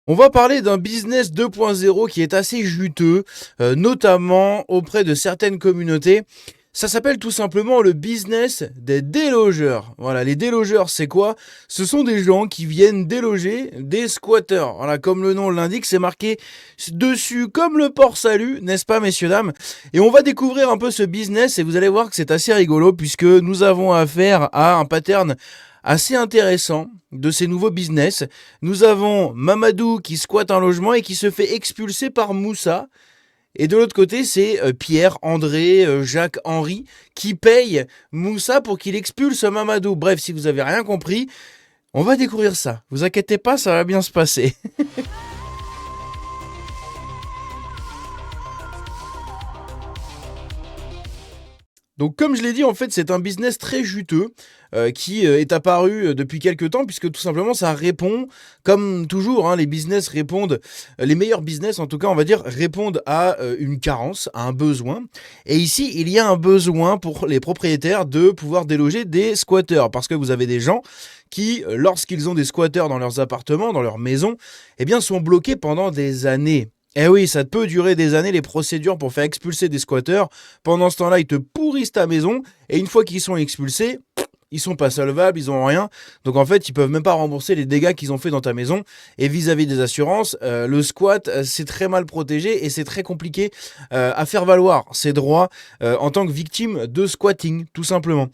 On va parler d'un business 2.0 qui est assez juteux, notamment auprès de certaines communautés. Ça s'appelle tout simplement le business des délogeurs. Voilà, les délogeurs, c'est quoi? Ce sont des gens qui viennent déloger des squatteurs. Voilà, comme le nom l'indique, c'est marqué dessus comme le port salut, n'est-ce pas, messieurs, dames? Et on va découvrir un peu ce business et vous allez voir que c'est assez rigolo puisque nous avons affaire à un pattern assez intéressant de ces nouveaux business. Nous avons Mamadou qui squatte un logement et qui se fait expulser par Moussa. Et de l'autre côté, c'est Pierre, André, Jacques, Henri qui paye Moussa pour qu'il expulse Mamadou. Bref, si vous avez rien compris, on va découvrir ça. Vous inquiétez pas, ça va bien se passer. Donc comme je l'ai dit, en fait, c'est un business très juteux qui est apparu depuis quelques temps, puisque tout simplement, ça répond, comme toujours, hein, les business répondent, les meilleurs business, en tout cas, on va dire, répondent à une carence, à un besoin. Et ici, il y a un besoin pour les propriétaires de pouvoir déloger des squatteurs, parce que vous avez des gens qui, lorsqu'ils ont des squatteurs dans leurs appartements, dans leurs maisons, eh bien, sont bloqués pendant des années. Eh oui, ça peut durer des années les procédures pour faire expulser des squatteurs. Pendant ce temps-là, ils te pourrissent ta maison et une fois qu'ils sont expulsés, ils sont pas solvables, ils ont rien. Donc en fait, ils peuvent même pas rembourser les dégâts qu'ils ont fait dans ta maison. Et vis-à-vis des assurances, le squat, c'est très mal protégé et c'est très compliqué à faire valoir ses droits en tant que victime de squatting, tout simplement.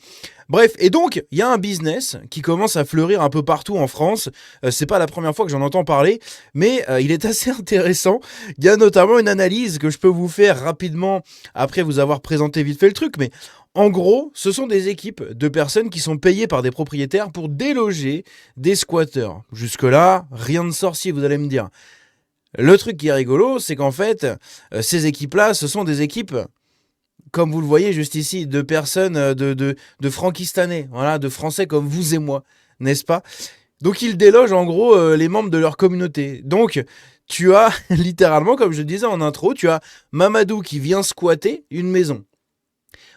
Bref, et donc, il y a un business qui commence à fleurir un peu partout en France. C'est pas la première fois que j'en entends parler, mais il est assez intéressant. Il y a notamment une analyse que je peux vous faire rapidement après vous avoir présenté vite fait le truc, mais en gros, ce sont des équipes de personnes qui sont payées par des propriétaires pour déloger des squatteurs. Jusque-là, rien de sorcier, vous allez me dire. Le truc qui est rigolo, c'est qu'en fait, ces équipes-là, ce sont des équipes, comme vous le voyez juste ici, de personnes de frankistanais, voilà, de Français comme vous et moi, n'est-ce pas? Donc ils délogent en gros les membres de leur communauté. Donc tu as littéralement, comme je disais en intro, tu as Mamadou qui vient squatter une maison.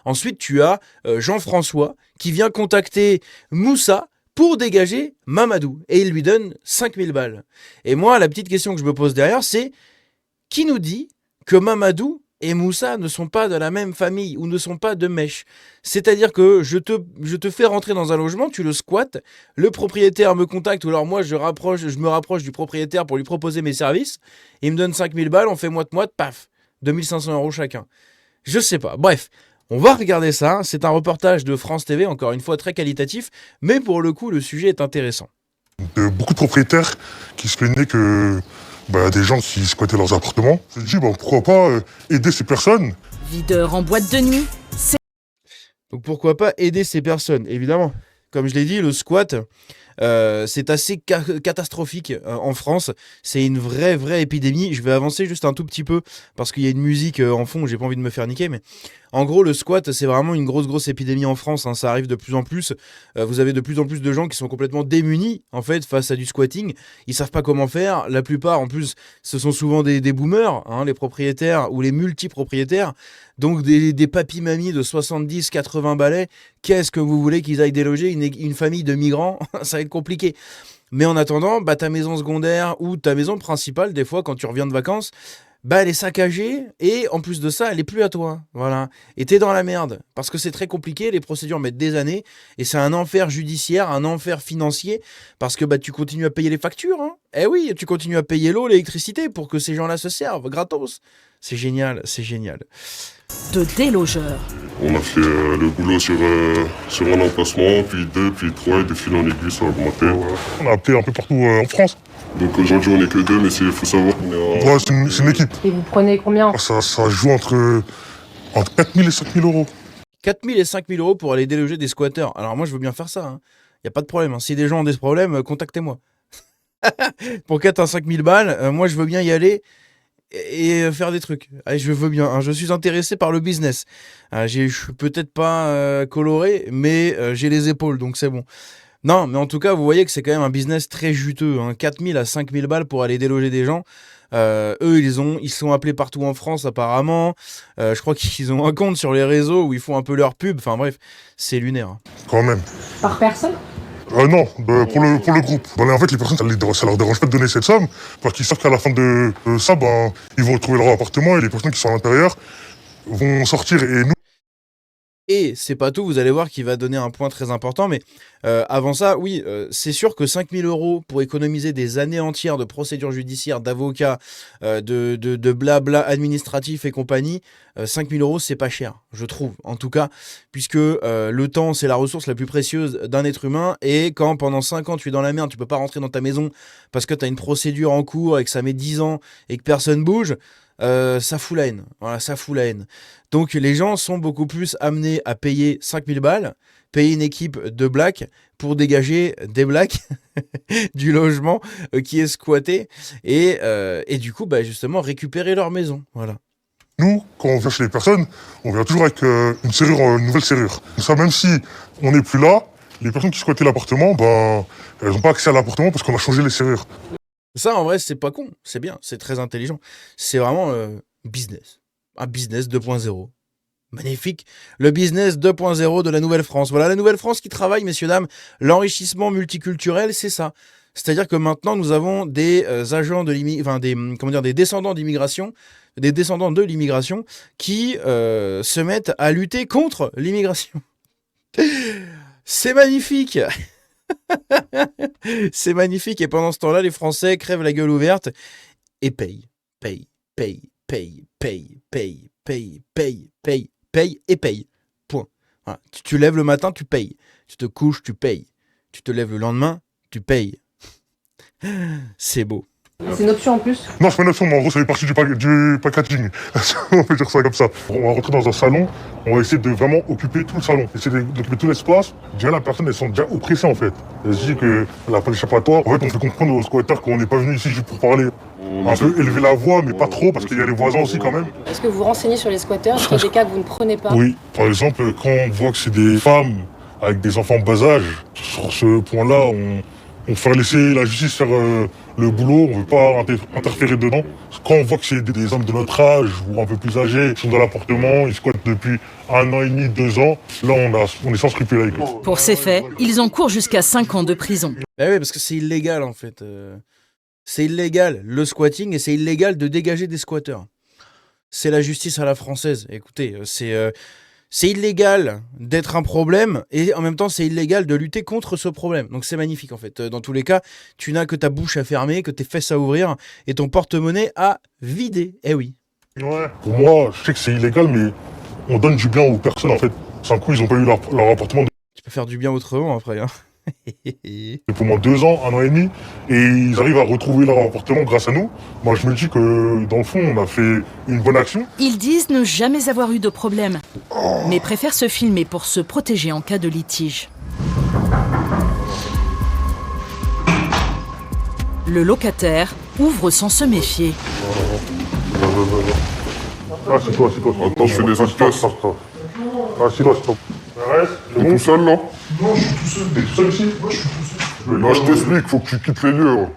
Ensuite, tu as Jean-François qui vient contacter Moussa pour dégager Mamadou. Et il lui donne 5000 balles. Et moi, la petite question que je me pose derrière, c'est qui nous dit que Mamadou et Moussa ne sont pas de la même famille ou ne sont pas de mèche? C'est-à-dire que je te fais rentrer dans un logement, tu le squattes, le propriétaire me contacte ou alors moi je me rapproche du propriétaire pour lui proposer mes services, il me donne 5000 balles, on fait moite-moite, paf, 2500 € chacun. Je sais pas. Bref, on va regarder ça. C'est un reportage de France TV, encore une fois très qualitatif, mais pour le coup, le sujet est intéressant. Beaucoup de propriétaires qui se plaignaient que des gens qui squattaient leurs appartements. Je me dis pourquoi pas aider ces personnes. Videur en boîte de nuit, Donc pourquoi pas aider ces personnes, évidemment. Comme je l'ai dit, le squat, c'est assez catastrophique en France. C'est une vraie épidémie. Je vais avancer juste un tout petit peu parce qu'il y a une musique en fond. J'ai pas envie de me faire niquer, mais en gros, le squat, c'est vraiment une grosse épidémie en France. Hein. Ça arrive de plus en plus. Vous avez de plus en plus de gens qui sont complètement démunis en fait face à du squatting. Ils savent pas comment faire. La plupart, en plus, ce sont souvent des boomers, hein, les propriétaires ou les multipropriétaires. Donc des papis-mamies de 70-80 balais. Qu'est-ce que vous voulez qu'ils aillent déloger une famille de migrants? Ça va être compliqué. Mais en attendant, ta maison secondaire ou ta maison principale, des fois, quand tu reviens de vacances, elle est saccagée et en plus de ça, elle est plus à toi. Voilà. Et t'es dans la merde. Parce que c'est très compliqué, les procédures mettent des années et c'est un enfer judiciaire, un enfer financier parce que tu continues à payer les factures. Hein. Eh oui, tu continues à payer l'eau, l'électricité pour que ces gens-là se servent gratos. C'est génial, c'est génial. de délogeur. On a fait le boulot sur un emplacement, puis deux, puis trois, et de fil en aiguille, ça a augmenté. On a appelé un peu partout en France. Donc aujourd'hui, on n'est que deux, mais il faut savoir qu'on est Ouais, c'est une équipe. Et vous prenez combien? Ça joue entre 4000 et 5000 euros. 4000 et 5000 € pour aller déloger des squatteurs. Alors moi, je veux bien faire ça. Hein. Y a pas de problème. Hein. Si des gens ont des problèmes, contactez-moi. Pour 4 à 5000 balles, moi, je veux bien y aller et faire des trucs. Allez, je veux bien. Hein. Je suis intéressé par le business. Je suis peut-être pas coloré, mais j'ai les épaules, donc c'est bon. Non, mais en tout cas, vous voyez que c'est quand même un business très juteux. Hein. 4000 à 5000 balles pour aller déloger des gens. Eux, ils sont appelés partout en France apparemment. Je crois qu'ils ont un compte sur les réseaux où ils font un peu leur pub. Enfin bref, c'est lunaire. Hein. Quand même. Par personne? Non, pour le groupe. En fait, les personnes, ça leur dérange pas de donner cette somme, parce qu'ils savent qu'à la fin de ça, ils vont retrouver leur appartement et les personnes qui sont à l'intérieur vont sortir. Et nous, Et c'est pas tout, vous allez voir qu'il va donner un point très important, mais avant ça, oui, c'est sûr que 5 000 € pour économiser des années entières de procédures judiciaires, d'avocats, de blabla administratif et compagnie, 5 000 €, c'est pas cher, je trouve, en tout cas, puisque le temps, c'est la ressource la plus précieuse d'un être humain, et quand pendant 5 ans tu es dans la merde, tu peux pas rentrer dans ta maison parce que tu as une procédure en cours et que ça met 10 ans et que personne bouge, ça fout la haine. Voilà, ça fout la haine. Donc les gens sont beaucoup plus amenés à payer 5 000 balles, payer une équipe de blacks pour dégager des blacks du logement qui est squatté et du coup justement récupérer leur maison. Voilà. nous, quand on vient chez les personnes, on vient toujours avec une nouvelle serrure. Comme ça, même si on n'est plus là, les personnes qui squattaient l'appartement, elles n'ont pas accès à l'appartement parce qu'on a changé les serrures. Ça, en vrai, c'est pas con, c'est bien, c'est très intelligent. C'est vraiment business. Un business 2.0. Magnifique. Le business 2.0 de la Nouvelle-France. Voilà, la Nouvelle-France qui travaille, messieurs, dames. L'enrichissement multiculturel, c'est ça. C'est-à-dire que maintenant, nous avons des agents de l'immigration, des descendants d'immigration, des descendants de l'immigration qui se mettent à lutter contre l'immigration. C'est magnifique. C'est magnifique. Et pendant ce temps-là, les Français crèvent la gueule ouverte et payent. Point. Voilà. Tu lèves le matin, tu payes. Tu te couches, tu payes. Tu te lèves le lendemain, tu payes. C'est beau. C'est une option en plus? Non, c'est pas une option, mais en gros, ça fait partie du packaging. On peut dire ça comme ça. On va rentrer dans un salon, on va essayer de vraiment occuper tout le salon, essayer d'occuper tout l'espace. Déjà, la personne, elles sont déjà oppressées en fait. Elles se disent que la pas d'échappatoire. En fait, on fait comprendre aux squatteurs qu'on n'est pas venu ici juste pour parler. Un peu élever la voix, mais pas trop, parce qu'il y a les voisins aussi quand même. Est-ce que vous vous renseignez sur les squatteurs? Est-ce qu'il y a des cas que vous ne prenez pas? Oui, par exemple, quand on voit que c'est des femmes avec des enfants bas âge, sur ce point-là, on fait laisser la justice faire le boulot, on ne veut pas interférer dedans. Quand on voit que c'est des hommes de notre âge ou un peu plus âgés qui sont dans l'appartement, ils squattent depuis 1 an et demi, 2 ans, là on est sans scrupules avec eux. Pour ces faits, ils encourent jusqu'à 5 ans de prison. Ben oui, parce que c'est illégal en fait. C'est illégal le squatting et c'est illégal de dégager des squatteurs. C'est la justice à la française. Écoutez, c'est illégal d'être un problème et en même temps c'est illégal de lutter contre ce problème. Donc c'est magnifique en fait. Dans tous les cas, tu n'as que ta bouche à fermer, que tes fesses à ouvrir et ton porte-monnaie à vider. Eh oui. Ouais. Pour moi, je sais que c'est illégal, mais on donne du bien aux personnes en fait. Sans coup, ils n'ont pas eu leur appartement Tu peux faire du bien autrement après. Hein. depuis au moins 2 ans, 1 an et demi, et ils arrivent à retrouver leur appartement grâce à nous. Moi, je me dis que dans le fond, on a fait une bonne action. Ils disent ne jamais avoir eu de problème, mais préfèrent se filmer pour se protéger en cas de litige. Le locataire ouvre sans se méfier. Ah, c'est toi. Attends, je fais des autres pièces. Ah, c'est toi. Reste, T'es tout seul là? Non, je suis tout seul. T'es tout seul ici? Moi, je suis tout seul. Là, je t'explique, faut que tu quittes les lieux là.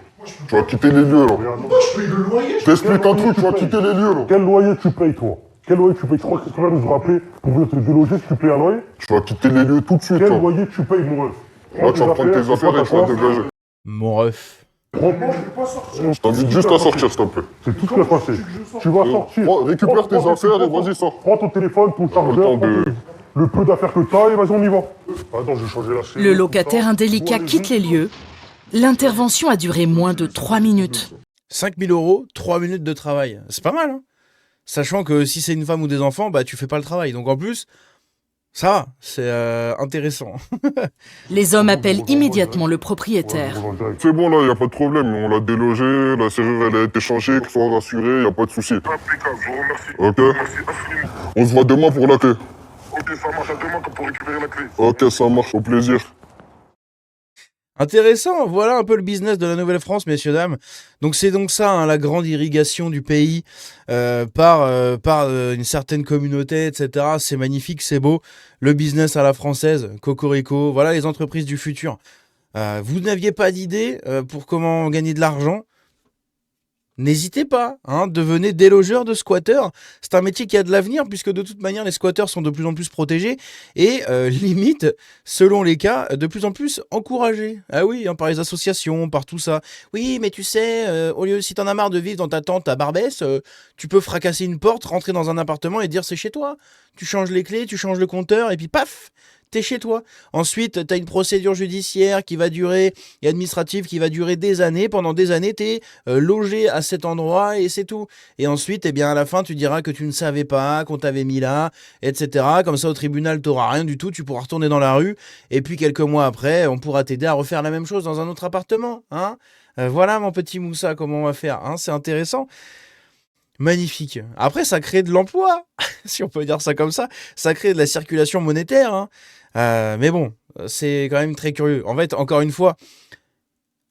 Tu vas quitter les lieux là. Je paye le loyer. Je t'explique un truc, tu vas quitter les lieux là. Quel loyer tu payes, toi? Quel loyer tu payes? Tu crois que tu vas nous rappeler pour venir te déloger si tu payes un loyer? Tu vas quitter les lieux tout de suite Quel là. loyer tu payes, mon ref? Là, tu vas prendre tes affaires et tu vas te dégager. Mon ref. Je t'invite juste à sortir, s'il te plaît. C'est tout ce qui va passer. Tu vas sortir. Récupère tes affaires et vas-y, sors. Prends ton téléphone, ton chargeur, le peu d'affaires que t'as et vas-y, on y va. Attends, je vais changer la scène. Le locataire indélicat quitte les lieux. L'intervention a duré moins de 3 minutes. 5 000 €, 3 minutes de travail. C'est pas mal, hein. Sachant que si c'est une femme ou des enfants, tu fais pas le travail. Donc en plus, ça va, c'est intéressant. Les hommes appellent immédiatement le propriétaire. C'est bon là, y a pas de problème. On l'a délogé, la serrure elle a été changée, qu'il faut rassurer, y a pas de souci. Impeccable, je vous remercie. Ok. Merci infiniment. On se voit demain pour la clé. Ok, ça marche à demain pour récupérer la clé. Ok, ça marche, au plaisir. Intéressant, voilà un peu le business de la Nouvelle-France, messieurs, dames. Donc c'est donc ça, hein, la grande irrigation du pays par une certaine communauté, etc. C'est magnifique, c'est beau. Le business à la française, cocorico, voilà les entreprises du futur. Vous n'aviez pas d'idée pour comment gagner de l'argent? n'hésitez pas, hein, devenez délogeur de squatteurs. C'est un métier qui a de l'avenir puisque de toute manière les squatteurs sont de plus en plus protégés et limite, selon les cas, de plus en plus encouragés. Ah oui, hein, par les associations, par tout ça. Oui, mais tu sais, au lieu, si t'en as marre de vivre dans ta tente à Barbès, tu peux fracasser une porte, rentrer dans un appartement et dire c'est chez toi. Tu changes les clés, tu changes le compteur et puis paf, t'es chez toi. Ensuite, t'as une procédure judiciaire qui va durer et administrative qui va durer des années. Pendant des années, t'es logé à cet endroit et c'est tout. Et ensuite, eh bien, à la fin, tu diras que tu ne savais pas, qu'on t'avait mis là, etc. Comme ça, au tribunal, t'auras rien du tout. Tu pourras retourner dans la rue. Et puis, quelques mois après, on pourra t'aider à refaire la même chose dans un autre appartement. Hein. Voilà, mon petit Moussa, comment on va faire. Hein. C'est intéressant. Magnifique. Après, ça crée de l'emploi, si on peut dire ça comme ça. Ça crée de la circulation monétaire. Hein. Mais bon, c'est quand même très curieux. En fait, encore une fois,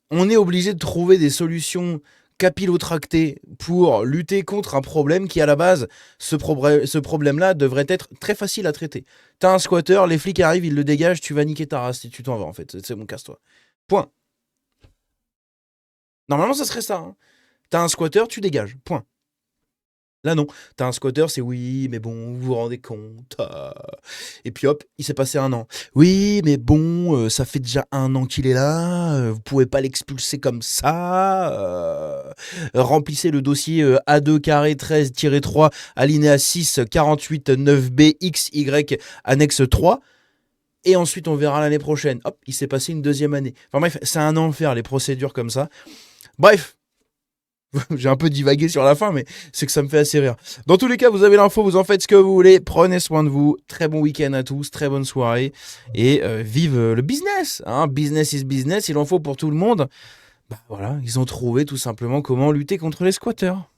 on est obligé de trouver des solutions capillotractées pour lutter contre un problème qui, à la base, ce problème-là devrait être très facile à traiter. T'as un squatter, les flics arrivent, ils le dégagent, tu vas niquer ta race et tu t'en vas, en fait. C'est bon, casse-toi. Point. Normalement, ça serait ça. Hein. T'as un squatter, tu dégages. Point. Là non, t'as un squatter, c'est oui, mais bon, vous vous rendez compte. Et puis hop, il s'est passé 1 an. Oui, mais bon, ça fait déjà 1 an qu'il est là, vous pouvez pas l'expulser comme ça. Remplissez le dossier A2 carré 13-3, alinéa 6, 48, 9B, XY, annexe 3. Et ensuite, on verra l'année prochaine. Hop, il s'est passé une 2e année. Enfin bref, c'est un enfer, les procédures comme ça. Bref. J'ai un peu divagué sur la fin, mais c'est que ça me fait assez rire. Dans tous les cas, vous avez l'info, vous en faites ce que vous voulez. Prenez soin de vous. Très bon week-end à tous, très bonne soirée. Et vive le business. Hein. Business is business, il en faut pour tout le monde. Bah voilà, ils ont trouvé tout simplement comment lutter contre les squatteurs.